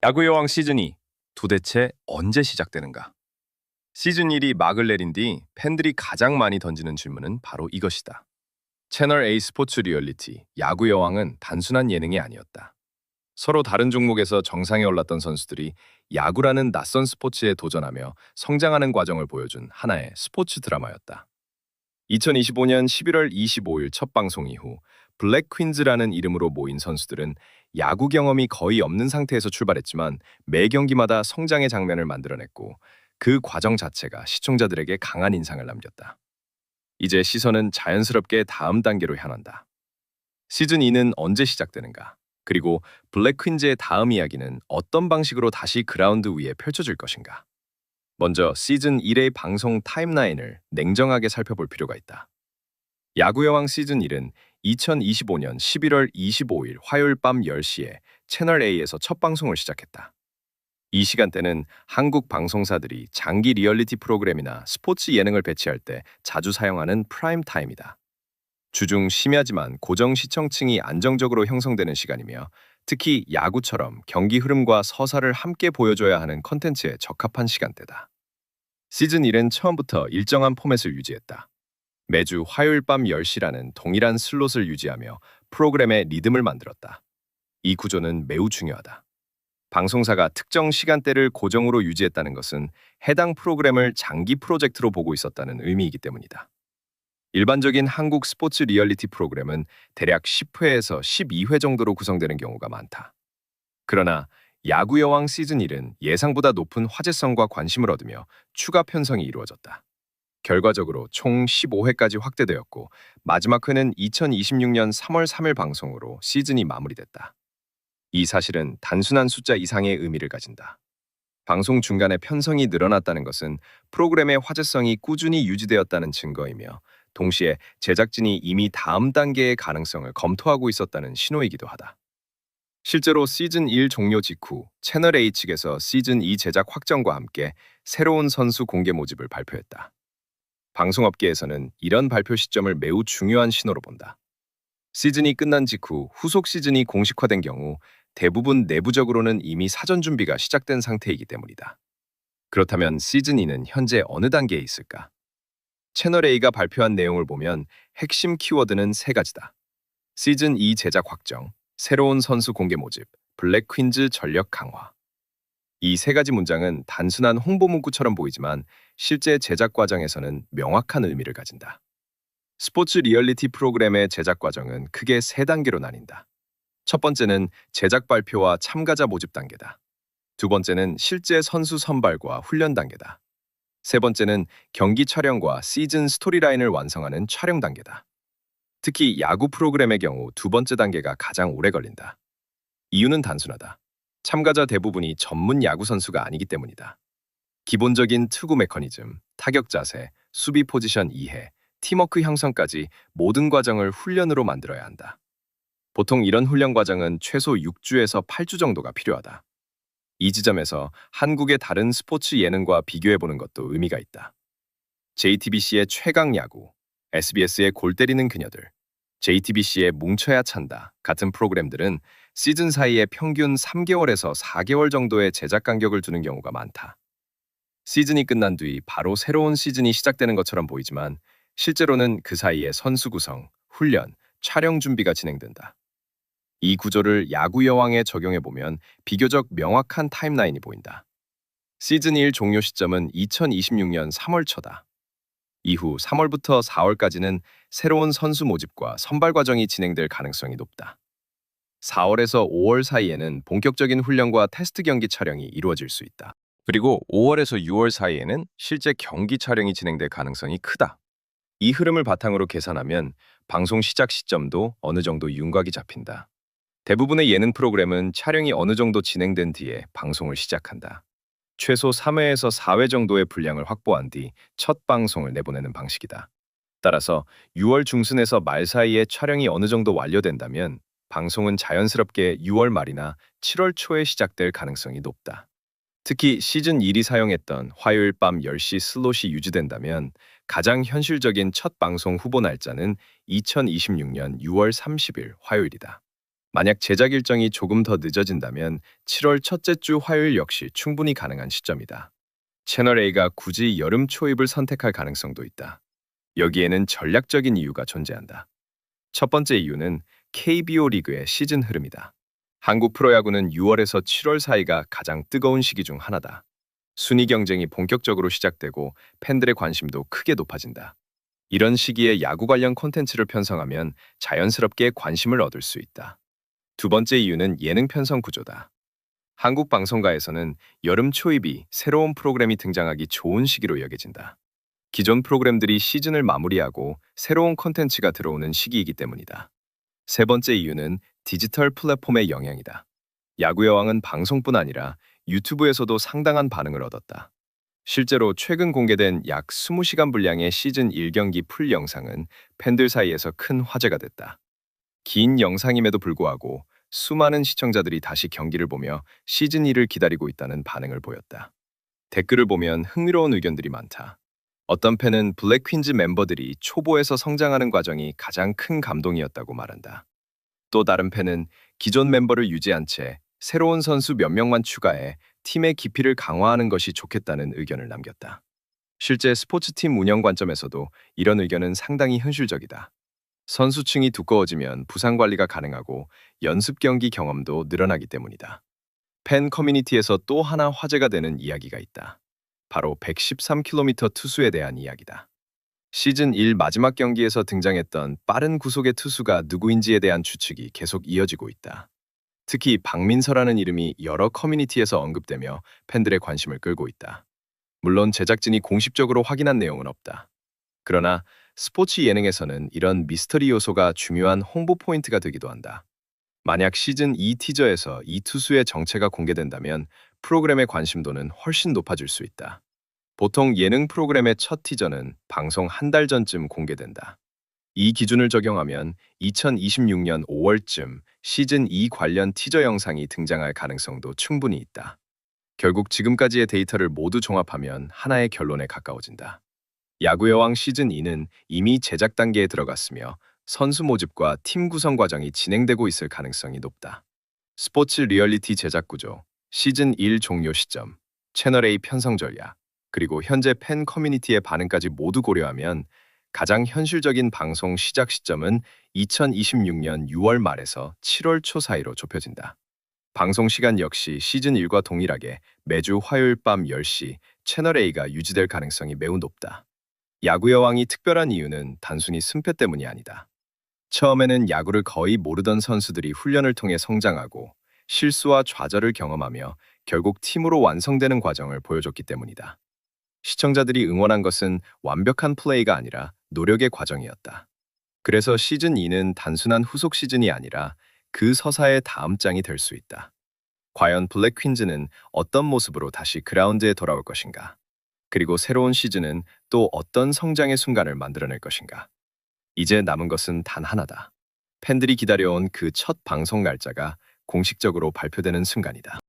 야구 여왕 시즌2 도대체 언제 시작되는가? 시즌1이 막을 내린 뒤 팬들이 가장 많이 던지는 질문은 바로 이것이다. 채널 A 스포츠 리얼리티 야구 여왕은 단순한 예능이 아니었다. 서로 다른 종목에서 정상에 올랐던 선수들이 야구라는 낯선 스포츠에 도전하며 성장하는 과정을 보여준 하나의 스포츠 드라마였다. 2025년 11월 25일 첫 방송 이후 블랙 퀸즈라는 이름으로 모인 선수들은 야구 경험이 거의 없는 상태에서 출발했지만 매 경기마다 성장의 장면을 만들어냈고 그 과정 자체가 시청자들에게 강한 인상을 남겼다. 이제 시선은 자연스럽게 다음 단계로 향한다. 시즌2는 언제 시작되는가? 그리고 블랙 퀸즈의 다음 이야기는 어떤 방식으로 다시 그라운드 위에 펼쳐질 것인가? 먼저 시즌 1의 방송 타임라인을 냉정하게 살펴볼 필요가 있다. 야구여왕 시즌 1은 2025년 11월 25일 화요일 밤 10시에 채널 A에서 첫 방송을 시작했다. 이 시간대는 한국 방송사들이 장기 리얼리티 프로그램이나 스포츠 예능을 배치할 때 자주 사용하는 프라임 타임이다. 주중 심야지만 고정 시청층이 안정적으로 형성되는 시간이며 특히 야구처럼 경기 흐름과 서사를 함께 보여줘야 하는 컨텐츠에 적합한 시간대다. 시즌 1은 처음부터 일정한 포맷을 유지했다. 매주 화요일 밤 10시라는 동일한 슬롯을 유지하며 프로그램의 리듬을 만들었다. 이 구조는 매우 중요하다. 방송사가 특정 시간대를 고정으로 유지했다는 것은 해당 프로그램을 장기 프로젝트로 보고 있었다는 의미이기 때문이다. 일반적인 한국 스포츠 리얼리티 프로그램은 대략 10회에서 12회 정도로 구성되는 경우가 많다. 그러나 야구 여왕 시즌 1은 예상보다 높은 화제성과 관심을 얻으며 추가 편성이 이루어졌다. 결과적으로 총 15회까지 확대되었고 마지막 회는 2026년 3월 3일 방송으로 시즌이 마무리됐다. 이 사실은 단순한 숫자 이상의 의미를 가진다. 방송 중간에 편성이 늘어났다는 것은 프로그램의 화제성이 꾸준히 유지되었다는 증거이며 동시에 제작진이 이미 다음 단계의 가능성을 검토하고 있었다는 신호이기도 하다. 실제로 시즌 1 종료 직후 채널 A 측에서 시즌 2 제작 확정과 함께 새로운 선수 공개 모집을 발표했다. 방송업계에서는 이런 발표 시점을 매우 중요한 신호로 본다. 시즌이 끝난 직후 후속 시즌이 공식화된 경우 대부분 내부적으로는 이미 사전 준비가 시작된 상태이기 때문이다. 그렇다면 시즌2는 현재 어느 단계에 있을까? 채널 A가 발표한 내용을 보면 핵심 키워드는 세 가지다. 시즌 2 제작 확정, 새로운 선수 공개 모집, 블랙 퀸즈 전력 강화. 이 세 가지 문장은 단순한 홍보 문구처럼 보이지만 실제 제작 과정에서는 명확한 의미를 가진다. 스포츠 리얼리티 프로그램의 제작 과정은 크게 세 단계로 나뉜다. 첫 번째는 제작 발표와 참가자 모집 단계다. 두 번째는 실제 선수 선발과 훈련 단계다. 세 번째는 경기 촬영과 시즌 스토리라인을 완성하는 촬영 단계다. 특히 야구 프로그램의 경우 두 번째 단계가 가장 오래 걸린다. 이유는 단순하다. 참가자 대부분이 전문 야구 선수가 아니기 때문이다. 기본적인 투구 메커니즘, 타격 자세, 수비 포지션 이해, 팀워크 형성까지 모든 과정을 훈련으로 만들어야 한다. 보통 이런 훈련 과정은 최소 6주에서 8주 정도가 필요하다. 이 지점에서 한국의 다른 스포츠 예능과 비교해보는 것도 의미가 있다. JTBC의 최강 야구, SBS의 골 때리는 그녀들, JTBC의 뭉쳐야 찬다 같은 프로그램들은 시즌 사이에 평균 3개월에서 4개월 정도의 제작 간격을 두는 경우가 많다. 시즌이 끝난 뒤 바로 새로운 시즌이 시작되는 것처럼 보이지만 실제로는 그 사이에 선수 구성, 훈련, 촬영 준비가 진행된다. 이 구조를 야구 여왕에 적용해보면 비교적 명확한 타임라인이 보인다. 시즌 1 종료 시점은 2026년 3월 초다. 이후 3월부터 4월까지는 새로운 선수 모집과 선발 과정이 진행될 가능성이 높다. 4월에서 5월 사이에는 본격적인 훈련과 테스트 경기 촬영이 이루어질 수 있다. 그리고 5월에서 6월 사이에는 실제 경기 촬영이 진행될 가능성이 크다. 이 흐름을 바탕으로 계산하면 방송 시작 시점도 어느 정도 윤곽이 잡힌다. 대부분의 예능 프로그램은 촬영이 어느 정도 진행된 뒤에 방송을 시작한다. 최소 3회에서 4회 정도의 분량을 확보한 뒤 첫 방송을 내보내는 방식이다. 따라서 6월 중순에서 말 사이에 촬영이 어느 정도 완료된다면 방송은 자연스럽게 6월 말이나 7월 초에 시작될 가능성이 높다. 특히 시즌 1이 사용했던 화요일 밤 10시 슬롯이 유지된다면 가장 현실적인 첫 방송 후보 날짜는 2026년 6월 30일 화요일이다. 만약 제작 일정이 조금 더 늦어진다면 7월 첫째 주 화요일 역시 충분히 가능한 시점이다. 채널 A가 굳이 여름 초입을 선택할 가능성도 있다. 여기에는 전략적인 이유가 존재한다. 첫 번째 이유는 KBO 리그의 시즌 흐름이다. 한국 프로야구는 6월에서 7월 사이가 가장 뜨거운 시기 중 하나다. 순위 경쟁이 본격적으로 시작되고 팬들의 관심도 크게 높아진다. 이런 시기에 야구 관련 콘텐츠를 편성하면 자연스럽게 관심을 얻을 수 있다. 두 번째 이유는 예능 편성 구조다. 한국 방송가에서는 여름 초입이 새로운 프로그램이 등장하기 좋은 시기로 여겨진다. 기존 프로그램들이 시즌을 마무리하고 새로운 콘텐츠가 들어오는 시기이기 때문이다. 세 번째 이유는 디지털 플랫폼의 영향이다. 야구 여왕은 방송뿐 아니라 유튜브에서도 상당한 반응을 얻었다. 실제로 최근 공개된 약 20시간 분량의 시즌 1경기 풀 영상은 팬들 사이에서 큰 화제가 됐다. 긴 영상임에도 불구하고 수많은 시청자들이 다시 경기를 보며 시즌 2를 기다리고 있다는 반응을 보였다. 댓글을 보면 흥미로운 의견들이 많다. 어떤 팬은 블랙퀸즈 멤버들이 초보에서 성장하는 과정이 가장 큰 감동이었다고 말한다. 또 다른 팬은 기존 멤버를 유지한 채 새로운 선수 몇 명만 추가해 팀의 깊이를 강화하는 것이 좋겠다는 의견을 남겼다. 실제 스포츠팀 운영 관점에서도 이런 의견은 상당히 현실적이다. 선수층이 두꺼워지면 부상 관리가 가능하고 연습 경기 경험도 늘어나기 때문이다. 팬 커뮤니티에서 또 하나 화제가 되는 이야기가 있다. 바로 113km 투수에 대한 이야기다. 시즌 1 마지막 경기에서 등장했던 빠른 구속의 투수가 누구인지에 대한 추측이 계속 이어지고 있다. 특히 박민서라는 이름이 여러 커뮤니티에서 언급되며 팬들의 관심을 끌고 있다. 물론 제작진이 공식적으로 확인한 내용은 없다. 그러나 스포츠 예능에서는 이런 미스터리 요소가 중요한 홍보 포인트가 되기도 한다. 만약 시즌 2 티저에서 이 투수의 정체가 공개된다면 프로그램의 관심도는 훨씬 높아질 수 있다. 보통 예능 프로그램의 첫 티저는 방송 한 달 전쯤 공개된다. 이 기준을 적용하면 2026년 5월쯤 시즌 2 관련 티저 영상이 등장할 가능성도 충분히 있다. 결국 지금까지의 데이터를 모두 종합하면 하나의 결론에 가까워진다. 야구 여왕 시즌 2는 이미 제작 단계에 들어갔으며 선수 모집과 팀 구성 과정이 진행되고 있을 가능성이 높다. 스포츠 리얼리티 제작 구조, 시즌 1 종료 시점, 채널 A 편성 전략, 그리고 현재 팬 커뮤니티의 반응까지 모두 고려하면 가장 현실적인 방송 시작 시점은 2026년 6월 말에서 7월 초 사이로 좁혀진다. 방송 시간 역시 시즌 1과 동일하게 매주 화요일 밤 10시 채널 A가 유지될 가능성이 매우 높다. 야구 여왕이 특별한 이유는 단순히 승패 때문이 아니다. 처음에는 야구를 거의 모르던 선수들이 훈련을 통해 성장하고 실수와 좌절을 경험하며 결국 팀으로 완성되는 과정을 보여줬기 때문이다. 시청자들이 응원한 것은 완벽한 플레이가 아니라 노력의 과정이었다. 그래서 시즌 2는 단순한 후속 시즌이 아니라 그 서사의 다음 장이 될 수 있다. 과연 블랙 퀸즈는 어떤 모습으로 다시 그라운드에 돌아올 것인가? 그리고 새로운 시즌은 또 어떤 성장의 순간을 만들어낼 것인가? 이제 남은 것은 단 하나다. 팬들이 기다려온 그 첫 방송 날짜가 공식적으로 발표되는 순간이다.